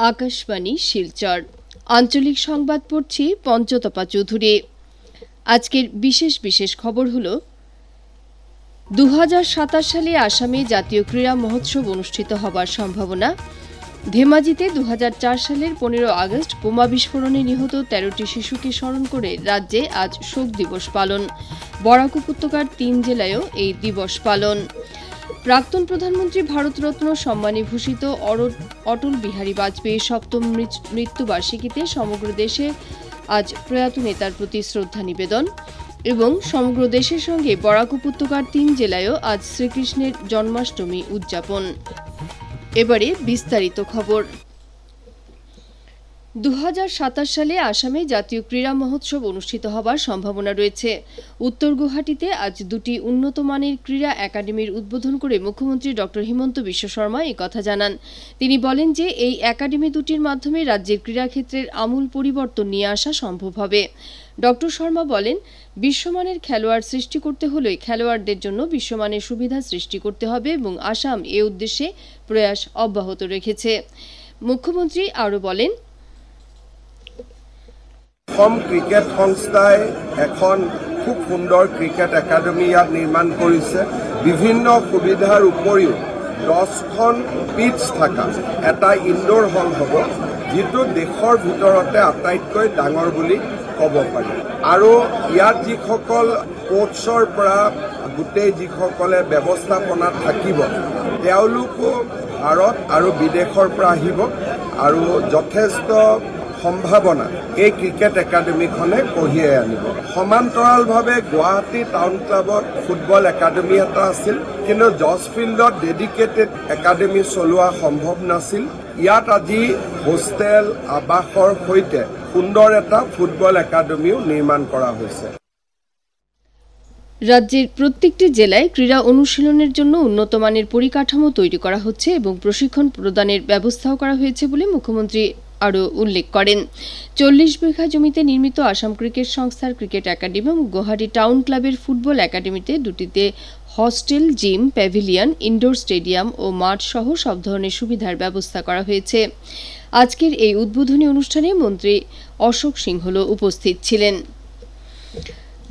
আকাশবাণী শিলচর আঞ্চলিক সংবাদ পড়ছি পঞ্চতপা চৌধুরী। আজকের বিশেষ খবর হলো 2027 সালে আসামে জাতীয় ক্রীড়া মহোৎসব অনুষ্ঠিত হবার সম্ভাবনা। ধেমাজিতে 2004 সালের 15 আগস্ট বোমা বিস্ফোরণে নিহত 13টি শিশুকে স্মরণ করে রাজ্যে আজ শোক দিবস পালন। বরাক উপত্যকার 3 জেলায়ও এই দিবস পালন। প্রাক্তন প্রধানমন্ত্রী ভারতরত্ন সম্মানে ভূষিত অটল বিহারী বাজপেয়ীর 7ম মৃত্যুবার্ষিকীতে সমগ্র দেশে আজ প্রয়াত নেতার প্রতি শ্রদ্ধা নিবেদন এবং সমগ্র দেশের সঙ্গে বরাক উপত্যকার 3 জেলায়ও আজ শ্রীকৃষ্ণের জন্মাষ্টমী উদযাপন। এবারে বিস্তারিত খবর। 2027 সালে আসামে জাতীয় ক্রীড়া মহোৎসব অনুষ্ঠিত হবার সম্ভাবনা রয়েছে। উত্তর গুয়াহাটিতে আজ 2টি উন্নত মানের ক্রীড়া একাডেমির উদ্বোধন করে মুখ্যমন্ত্রী ড হিমন্ত বিশ্ব শর্মা কথা জানান। তিনি বলেন যে এই একাডেমি দুটির মাধ্যমে রাজ্যের ক্রীড়াক্ষেত্রের আমূল পরিবর্তন নিয়ে আসা সম্ভব হবে। ড শর্মা বলেন, বিশ্বমানের খেলোয়াড় সৃষ্টি করতে হলে খেলোয়াড়দের জন্য বিশ্বমানের সুবিধা সৃষ্টি করতে হবে এবং আসাম এ উদ্দেশ্যে প্রয়াস অব্যাহত রেখেছে। মুখ্যমন্ত্রী আরও বলেন, অসম ক্ৰিকেট সংস্থাই এখন খুব সুন্দৰ ক্ৰিকেট একাডেমি ইয়াত নিৰ্মাণ কৰিছে। বিভিন্ন সুবিধাৰ উপৰিও 10খন পিচ থকা এটা ইনডোৰ হল হ'ব, যিটো দেশৰ ভিতৰতে আটাইতকৈ ডাঙৰ বুলি ক'ব পাৰি। আৰু ইয়াত যিসকল কোচৰ পৰা গোটেই যিসকলে ব্যৱস্থাপনাত থাকিব, তেওঁলোকো ভাৰত আৰু বিদেশৰ পৰা আহিব আৰু যথেষ্ট সম্ভাৱনা এই ক্ৰিকেট একাডেমিখনে কঢ়িয়াই আনিব। সমান্তৰালভাৱে গুৱাহাটী টাউন ক্লাবত ফুটবল একাডেমি এটা আছিল, কিন্তু জৰ্জ ফিল্ডত ডেডিকেটেড একাডেমি চলোৱা সম্ভৱ নাছিল। ইয়াত আজি হোষ্টেল আৱাসৰ সৈতে সুন্দৰ এটা ফুটবল একাডেমিও নিৰ্মাণ কৰা হৈছে। রাজ্যের প্রত্যেকটি জেলায় ক্রীড়া অনুশীলনের জন্য উন্নত মানের পরিকাঠামো তৈরি করা হচ্ছে এবং প্রশিক্ষণ প্রদানের ব্যবস্থাও করা হয়েছে বলে মুখ্যমন্ত্রী আরও উল্লেখ করেন। 40 বিঘা জমিতে নির্মিত আসাম ক্রিকেট সংস্থার ক্রিকেট একাডেমি এবং গুয়াহাটি টাউন ক্লাবের ফুটবল একাডেমিতে দুটিতে hostel, gym, pavilion, indoor stadium ও মাঠ সহ সব ধরনের সুবিধার ব্যবস্থা করা হয়েছে। আজকের এই উদ্বোধনী অনুষ্ঠানে মন্ত্রী অশোক সিংহল উপস্থিত ছিলেন।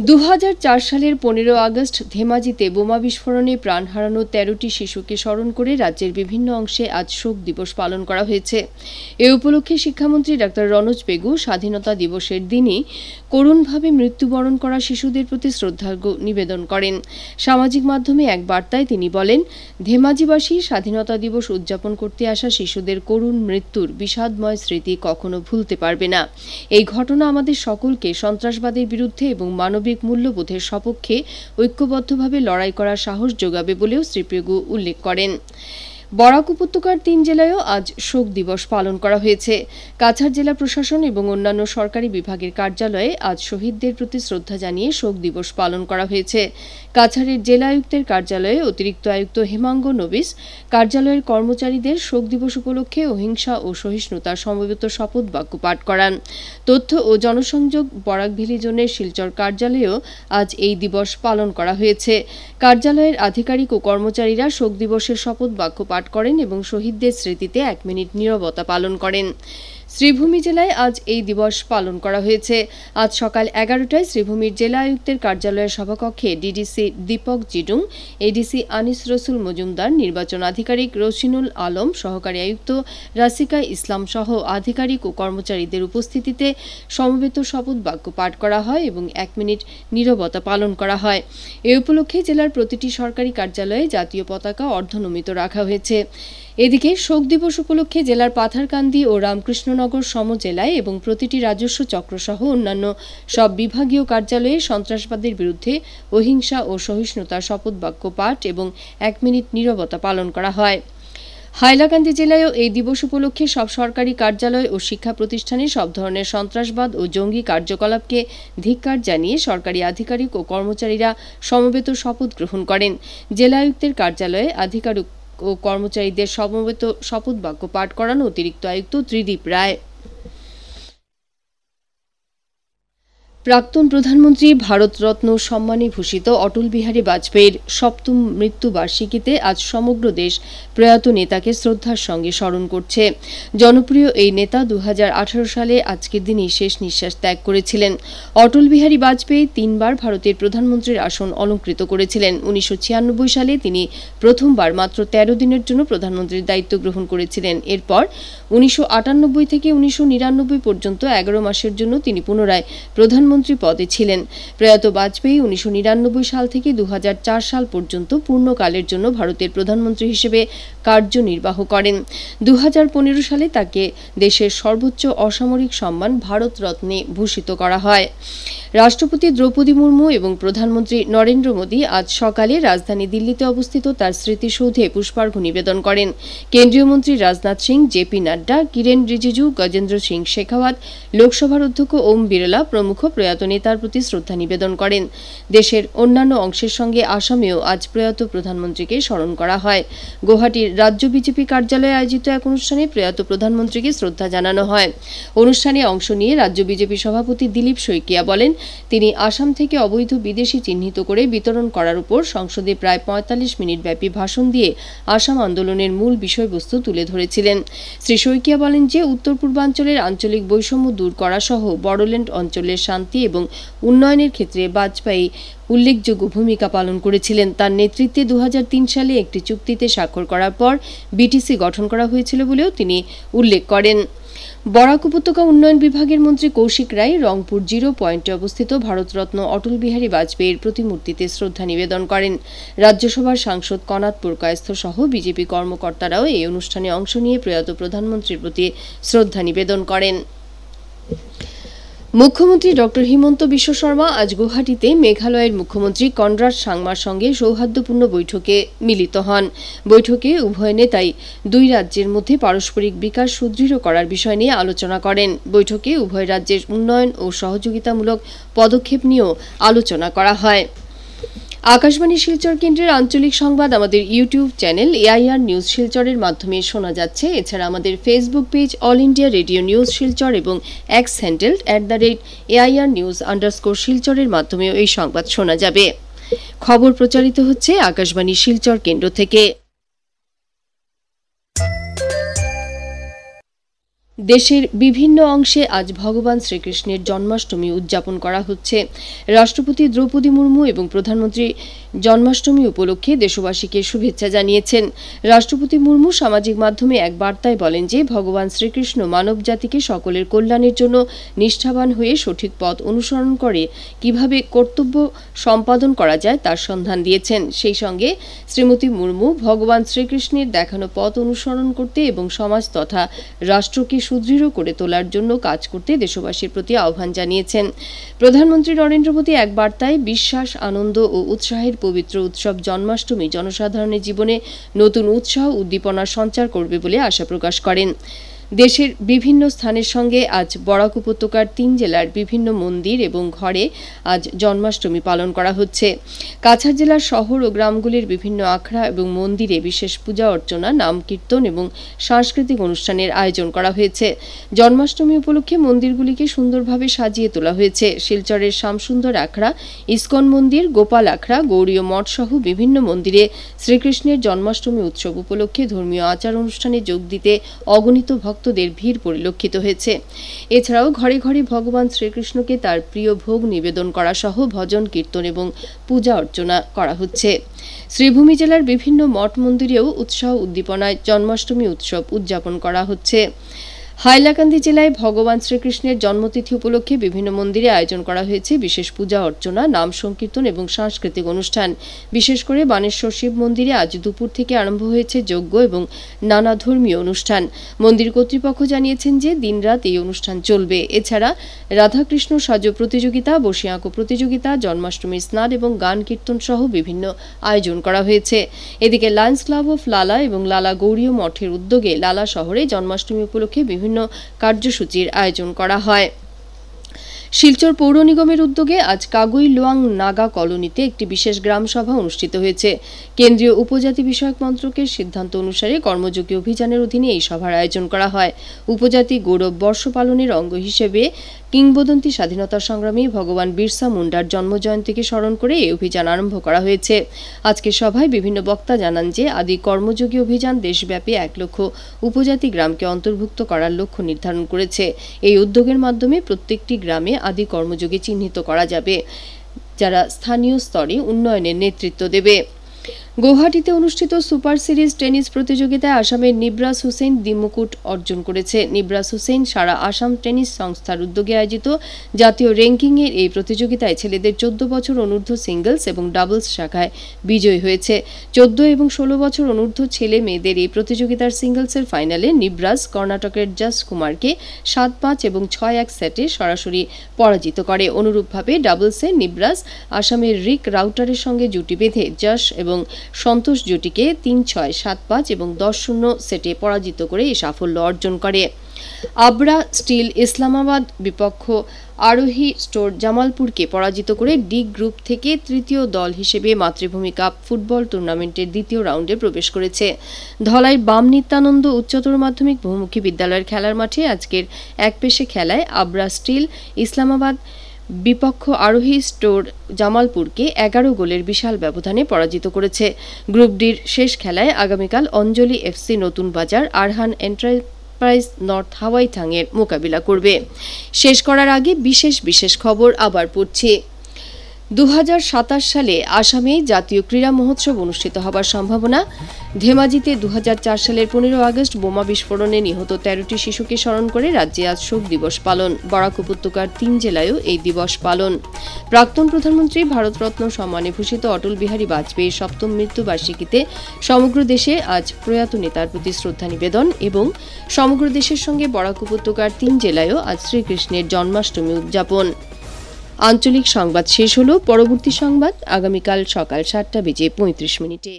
2004 সালের 15 আগস্ট ধেমাজিতে বোমা বিস্ফোরণে প্রাণ হারানো 13টি শিশুকে স্মরণ করে রাজ্যের বিভিন্ন অংশে আজ শোক দিবস পালন করা হয়েছে। এ উপলক্ষে শিক্ষামন্ত্রী ডা রনোজ পেগু স্বাধীনতা দিবসের দিনই করুণভাবে মৃত্যুবরণ করা শিশুদের প্রতি শ্রদ্ধার্ঘ্য নিবেদন করেন। সামাজিক মাধ্যমে এক বার্তায় তিনি বলেন, ধেমাজিবাসী স্বাধীনতা দিবস উদযাপন করতে আসা শিশুদের করুণ মৃত্যুর বিষাদময় স্মৃতি কখনো ভুলতে পারবে না। এই ঘটনা আমাদের সকলকে সন্ত্রাসবাদের বিরুদ্ধে এবং মানবিক মূল্যবোধের সপক্ষে ঐক্যবদ্ধভাবে লড়াই করার সাহস যোগাবে বলেও শ্রী পেগু উল্লেখ করেন। বরাক উপত্যকার 3 জেলায়ও আজ শোক দিবস পালন করা হয়েছে। কাছাড় জেলা প্রশাসন এবং অন্যান্য সরকারি বিভাগের কার্যালয়ে আজ শহীদদের প্রতি শ্রদ্ধা জানিয়ে শোক দিবস পালন করা হয়েছে। কাছাড়ের জেলা আয়ুক্তের কার্যালয়ে অতিরিক্ত আয়ুক্ত হেমাঙ্গ নবিস কার্যালয়ের কর্মচারীদের শোক দিবস উপলক্ষে অহিংসা ও সহিষ্ণুতার সমবেত শপথ বাক্য পাঠ করান। তথ্য ও জনসংযোগ বরাক ভ্যালি জোনের শিলচর কার্যালয়েও আজ এই দিবস পালন করা হয়েছে। কার্যালয়ের আধিকারিক ও কর্মচারীরা শোক দিবসের শপথ বাক্য পাঠ করেন এবং শহীদদের স্মৃতিতে 1 মিনিট নীরবতা পালন করেন। শ্রীভূমি জেলায় আজ এই দিবস পালন করা হয়েছে। আজ সকাল 11টায় শ্রীভূমির জেলা আয়ুক্তের কার্যালয়ের সভাকক্ষে ডিডিসি দীপক জিডুং, এডিসি আনিস রসুল মজুমদার, নির্বাচন আধিকারিক রশিনুল আলম, সহকারী আয়ুক্ত রাসিকা ইসলাম সহ আধিকারিক ও কর্মচারীদের উপস্থিতিতে সমবেত শপথ বাক্য পাঠ করা হয় এবং 1 মিনিট নীরবতা পালন করা হয়। এ উপলক্ষে জেলার প্রতিটি সরকারি কার্যালয়ে জাতীয় পতাকা অর্ধনমিত রাখা হয়েছে। এদিকে শোক দিবস উপলক্ষে জেলার পাথারকান্দি ও রামকৃষ্ণনগর সমজেলায় এবং প্রতিটি রাজস্ব চক্র সহ অন্যান্য সব বিভাগীয় কার্যালয়ে সন্ত্রাসবাদের বিরুদ্ধে অহিংসা ও সহিষ্ণুতার শপথ বাক্য পাঠ এবং 1 মিনিট নীরবতা পালন করা হয়। হাইলাকান্দি জেলায়ও এই দিবস উপলক্ষে সব সরকারি কার্যালয় ও শিক্ষা প্রতিষ্ঠানে সব ধরনের সন্ত্রাসবাদ ও জঙ্গি কার্যকলাপকে ধিক্কার জানিয়ে সরকারি আধিকারিক ও কর্মচারীরা সমবেত শপথ গ্রহণ করেন। জেলা আয়ুক্তের কার্যালয়ে আধিকারিক ও কর্মচারীদের সমবেত শপথ বাক্য পাঠ করান অতিরিক্ত আয়ুক্ত ত্রিদীপ রায়। প্রাক্তন প্রধানমন্ত্রী ভারতরত্ন সম্মানে ভূষিত অটল বিহারী বাজপেয়ীর সপ্তম মৃত্যুবার্ষিকীতে আজ সমগ্র দেশ প্রয়াত নেতাকে শ্রদ্ধার সঙ্গে স্মরণ করছে। জনপ্রিয় এই নেতা 2018 সালে আজকের দিনই শেষ নিঃশ্বাস ত্যাগ করেছিলেন। অটল বিহারী বাজপেয়ী তিনবার ভারতের প্রধানমন্ত্রীর আসন অলঙ্কৃত করেছিলেন। 1996 সালে তিনি প্রথমবার মাত্র 13 দিনের জন্য প্রধানমন্ত্রীর দায়িত্ব গ্রহণ করেছিলেন। এরপর 1998 থেকে 1999 পর্যন্ত 11 মাসের জন্য তিনি পুনরায় প্রধানমন্ত্রী পদে ছিলেন। প্রয়াত বাজপেয়ী 1999 সাল থেকে 2004 সাল পর্যন্ত পূর্ণকালের জন্য ভারতের প্রধানমন্ত্রী হিসেবে কার্যনির্বাহ করেন। 2015 সালে তাকে দেশের সর্বোচ্চ অসামরিক সম্মান ভারতরত্নে ভূষিত করা হয়। রাষ্ট্রপতি দ্রৌপদী মুর্মু এবং প্রধানমন্ত্রী নরেন্দ্র মোদী আজ সকালে রাজধানী দিল্লিতে অবস্থিত তার স্মৃতিসৌধে পুষ্পার্ঘ্য নিবেদন করেন। কেন্দ্রীয় মন্ত্রী রাজনাথ সিং, জেপি নাড্ডা, কিরেন রিজিজু, গজেন্দ্র সিং শেখাওয়াত, লোকসভার অধ্যক্ষ ওম বিরলা প্রমুখ প্রয়াত নেতার প্রতি শ্রদ্ধা নিবেদন করেন। দেশের অন্যান্য অংশের সঙ্গে আসামেও আজ প্রয়াত প্রধানমন্ত্রীকে স্মরণ করা হয়। গুয়াহাটির রাজ্য বিজেপি কার্যালয়ে আয়োজিত এক অনুষ্ঠানে প্রয়াত প্রধানমন্ত্রীকে শ্রদ্ধা জানানো হয়। অনুষ্ঠানে অংশ নিয়ে রাজ্য বিজেপি সভাপতি দিলীপ শইকিয়া বলেন, তিনি আসাম থেকে অবৈধ বিদেশি চিহ্নিত করে বিতরণ করার উপর সংসদে প্রায় 45 মিনিট ব্যাপী ভাষণ দিয়ে আসাম আন্দোলনের মূল বিষয়বস্তু তুলে ধরেছিলেন। শ্রী শইকিয়া বলেন যে উত্তর পূর্বাঞ্চলের আঞ্চলিক বৈষম্য দূর করা সহ বড়োল্যান্ড অঞ্চলের শান্তি এবং উন্নয়নের ক্ষেত্রে বাজপেয়ী উল্লেখযোগ্য ভূমিকা পালন করেছিলেন। তার নেতৃত্বে 2003 সালে একটি চুক্তিতে স্বাক্ষর করার পর বিটিসি গঠন করা হয়েছিল বলেও তিনি উল্লেখ করেন। বরাক উপত্যকা উন্নয়ন বিভাগের মন্ত্রী কৌশিক রায় রংপুর 0 পয়েন্টে অবস্থিত ভারতরত্ন অটল বিহারী বাজপেয়ীর প্রতিমূর্তিতে শ্রদ্ধা নিবেদন করেন। রাজ্যসভার সাংসদ কনাদ পুরকায়স্থ সহ বিজেপি কর্মকর্তারাও এই অনুষ্ঠানে অংশ নিয়ে প্রয়াত প্রধানমন্ত্রীর প্রতি শ্রদ্ধা নিবেদন করেন। মুখ্যমন্ত্রী ড হিমন্ত বিশ্ব শর্মা আজ গুয়াহাটিতে মেঘালয়ের মুখ্যমন্ত্রী কনরাড সাংমার সঙ্গে সৌহার্দ্যপূর্ণ বৈঠকে মিলিত হন। বৈঠকে উভয় নেতাই দুই রাজ্যের মধ্যে পারস্পরিক বিকাশ সুদৃঢ় করার বিষয় নিয়ে আলোচনা করেন। বৈঠকে উভয় রাজ্যের উন্নয়ন ও সহযোগিতামূলক পদক্ষেপ নিয়েও আলোচনা করা হয়। আকাশবাণী শিলচর কেন্দ্রের আঞ্চলিক সংবাদ আমাদের ইউটিউব চ্যানেল এআইআর নিউজ শিলচরের মাধ্যমে শোনা যাচ্ছে। এছাড়া আমাদের Facebook page all India radio news Silchar এবং এক্স হ্যান্ডেল @AIR News_শিলচরের মাধ্যমেও এই সংবাদ শোনা যাবে। খবর প্রচারিত হচ্ছে আকাশবাণী শিলচর কেন্দ্র থেকে। দেশের বিভিন্ন অংশে আজ ভগবান শ্রীকৃষ্ণের জন্মাষ্টমী উদযাপন করা হচ্ছে। রাষ্ট্রপতি দ্রৌপদী মুর্মু এবং প্রধানমন্ত্রী জন্মাষ্টমী উপলক্ষে দেশবাসীকে শুভেচ্ছা জানিয়েছেন। রাষ্ট্রপতি মুর্মু সামাজিক মাধ্যমে এক বার্তায় বলেন যে ভগবান শ্রীকৃষ্ণ মানব জাতিকে সকলের কল্যাণের জন্য নিষ্ঠাবান হয়ে সঠিক পথ অনুসরণ করে কিভাবে কর্তব্য সম্পাদন করা যায় তার সন্ধান দিয়েছেন। সেই সঙ্গে শ্রীমতী মুর্মু ভগবান শ্রীকৃষ্ণের দেখানো পথ অনুসরণ করতে এবং সমাজ তথা রাষ্ট্রকে সুদৃঢ় করে তোলার জন্য কাজ করতে দেশবাসীর প্রতি আহ্বান জানিয়েছেন। প্রধানমন্ত্রী নরেন্দ্র মোদী এক বার্তায় বিশ্বাস, আনন্দ ও উৎসাহের পবিত্র উৎসব জন্মাষ্টমী জনসাধারণের জীবনে নতুন উৎসাহ উদ্দীপনার সঞ্চার করবে বলে আশা প্রকাশ করেন। দেশের বিভিন্ন স্থানের সঙ্গে আজ বরাক উপত্যকার 3 জেলার বিভিন্ন মন্দির এবং ঘরে আজ জন্মাষ্টমী পালন করা হচ্ছে। কাছাড় জেলার শহর ও গ্রামগুলির বিভিন্ন আখড়া এবং মন্দিরে বিশেষ পূজা অর্চনা, নাম কীর্তন এবং সাংস্কৃতিক অনুষ্ঠানের আয়োজন করা হয়েছে। জন্মাষ্টমী উপলক্ষে মন্দিরগুলিকে সুন্দরভাবে সাজিয়ে তোলা হয়েছে। শিলচরের শ্যামসুন্দর আখড়া, ইস্কন মন্দির, গোপাল আখড়া, গৌরীয় মঠ সহ বিভিন্ন মন্দিরে শ্রীকৃষ্ণের জন্মাষ্টমী উৎসব উপলক্ষে ধর্মীয় আচার অনুষ্ঠানে যোগ দিতে অগণিত ভক্তদের ভিড় পরিলক্ষিত হয়েছে। এছাড়াও ঘরে ঘরে ভগবান শ্রীকৃষ্ণকে তার প্রিয় ভোগ নিবেদন করা সহ ভজন কীর্তন এবং পূজা অর্চনা করা হচ্ছে। শ্রীভূমি জেলার বিভিন্ন মঠ মন্দিরেও উৎসাহ উদ্দীপনায় জন্মাষ্টমী উৎসব উদযাপন করা হচ্ছে। হাইলাকান্দি জেলায় ভগবান শ্রীকৃষ্ণের জন্মতিথি উপলক্ষে বিভিন্ন মন্দিরে আয়োজন করা হয়েছে বিশেষ পূজা অর্চনা, নাম সংকীর্তন এবং সাংস্কৃতিক অনুষ্ঠান। বিশেষ করে বানেশ্বর শিব মন্দিরে আজ দুপুর থেকে আরম্ভ হয়েছে যজ্ঞ এবং নানা ধর্মীয় অনুষ্ঠান। মন্দির কর্তৃপক্ষ জানিয়েছেন যে দিনরাত এই অনুষ্ঠান চলবে। এছাড়া রাধাকৃষ্ণ সাজো প্রতিযোগিতা, বসি আঁকো প্রতিযোগিতা, জন্মাষ্টমীর স্নান এবং গান কীর্তন সহ বিভিন্ন আয়োজন করা হয়েছে। এদিকে লায়ন্স ক্লাব অফ লালা এবং লালা গৌরীয় মঠের উদ্যোগে লালা শহরে জন্মাষ্টমী উপলক্ষে বিভিন্ন কার্যসূচির আয়োজন করা হয়। শিলচর পৌর নিগমের উদ্যোগে আজ কাগুই লোয়াং নাগা কলোনিতে একটি বিশেষ গ্রাম সভা অনুষ্ঠিত হয়েছে। কেন্দ্রীয় উপজাতি বিষয়ক মন্ত্রকের সিদ্ধান্ত অনুসারে কর্মযোগী অভিযানের অধীনে এই সভার আয়োজন করা হয়। উপজাতি গৌরব বর্ষ পালনের অঙ্গ হিসেবে কিংবদন্তি স্বাধীনতা সংগ্রামী ভগবান বিরসা মুন্ডার জন্মজয়ন্তীকে স্মরণ করে এই অভিযান আরম্ভ করা হয়েছে। আজকের সভায় বিভিন্ন বক্তা জানান যে আদি কর্মযোগী অভিযান দেশব্যাপী 1 লক্ষ উপজাতি গ্রামকে অন্তর্ভুক্ত করার লক্ষ্য নির্ধারণ করেছে। এই উদ্যোগের মাধ্যমে প্রত্যেকটি গ্রামে আদি কর্মযোগী চিহ্নিত করা যাবে, যারা স্থানীয় স্তরে উন্নয়নের নেতৃত্ব দেবে। গৌহাটিতে অনুষ্ঠিত সুপার সিরিজ টেনিস প্রতিযোগিতায় আসামের নিবরাজ হুসেইন দ্বিমুকুট অর্জন করেছে। নিবরাজ হুসেইন সারা আসাম টেনিস সংস্থার উদ্যোগে আয়োজিত জাতীয় র্যাঙ্কিংয়ের এই প্রতিযোগিতায় ছেলেদের 14 বছর অনূর্ধ্ব সিঙ্গলস এবং ডাবলস শাখায় বিজয়ী হয়েছে। 14 এবং 16 বছর অনূর্ধ্ব ছেলে মেয়েদের এই প্রতিযোগিতার সিঙ্গলসের ফাইনালে নিবরাজ কর্ণাটকের জাস কুমারকে 7-5 এবং 6-1 সেটে সরাসরি পরাজিত করে। অনুরূপভাবে ডাবলসে নিবরাজ আসামের রিক রাউটারের সঙ্গে জুটি বেঁধে জাস এবং সন্তোষ জুটিকে 3-6, 7-5 এবং 10-0 সেটে পরাজিত করে এই সাফল্য অর্জন করে। আবরা স্টিল ইসলামাবাদ বিপক্ষ আরোহী স্টোর জামালপুরকে পরাজিত করে ডি গ্রুপ থেকে তৃতীয় দল হিসেবে মাতৃভূমি কাপ ফুটবল টুর্নামেন্টের দ্বিতীয় রাউন্ডে প্রবেশ করেছে। ধলাই বাম নিত্যানন্দ উচ্চতর মাধ্যমিক বহুমুখী বিদ্যালয়ের খেলার মাঠে আজকের একপেশে খেলায় আবরা স্টিল ইসলামাবাদ বিপক্ষ আরোহী স্টোর জামালপুরকে 11 গোলের বিশাল ব্যবধানে পরাজিত করেছে। গ্রুপ ডির শেষ খেলায় আগামীকাল অঞ্জলি এফসি নতুন বাজার আরহান এন্টারপ্রাইজ নর্থ হাওয়াইথাং এর মোকাবিলা করবে। শেষ করার আগে বিশেষ খবর আবার পড়ছি। 2027 সালে আসামে জাতীয় ক্রীড়া মহোৎসব অনুষ্ঠিত হবার সম্ভাবনা। ধেমাজিতে 2004 সালের 15 আগস্ট বোমা বিস্ফোরণে নিহত 13টি শিশুকে স্মরণ করে রাজ্যে আজ শোক দিবস পালন। বরাক উপত্যকার 3 জেলায়ও এই দিবস পালন। প্রাক্তন প্রধানমন্ত্রী ভারতরত্ন সম্মানে ভূষিত অটল বিহারী বাজপেয়ীর 7ম মৃত্যুবার্ষিকীতে সমগ্র দেশে আজ প্রয়াত নেতার প্রতি শ্রদ্ধা নিবেদন এবং সমগ্র দেশের সঙ্গে বরাক উপত্যকার 3 জেলায়ও আজ শ্রীকৃষ্ণের জন্মাষ্টমী উদযাপন। আঞ্চলিক সংবাদ শেষ হলো। পরবর্তী সংবাদ আগামীকাল সকাল 7:35 মিনিটে।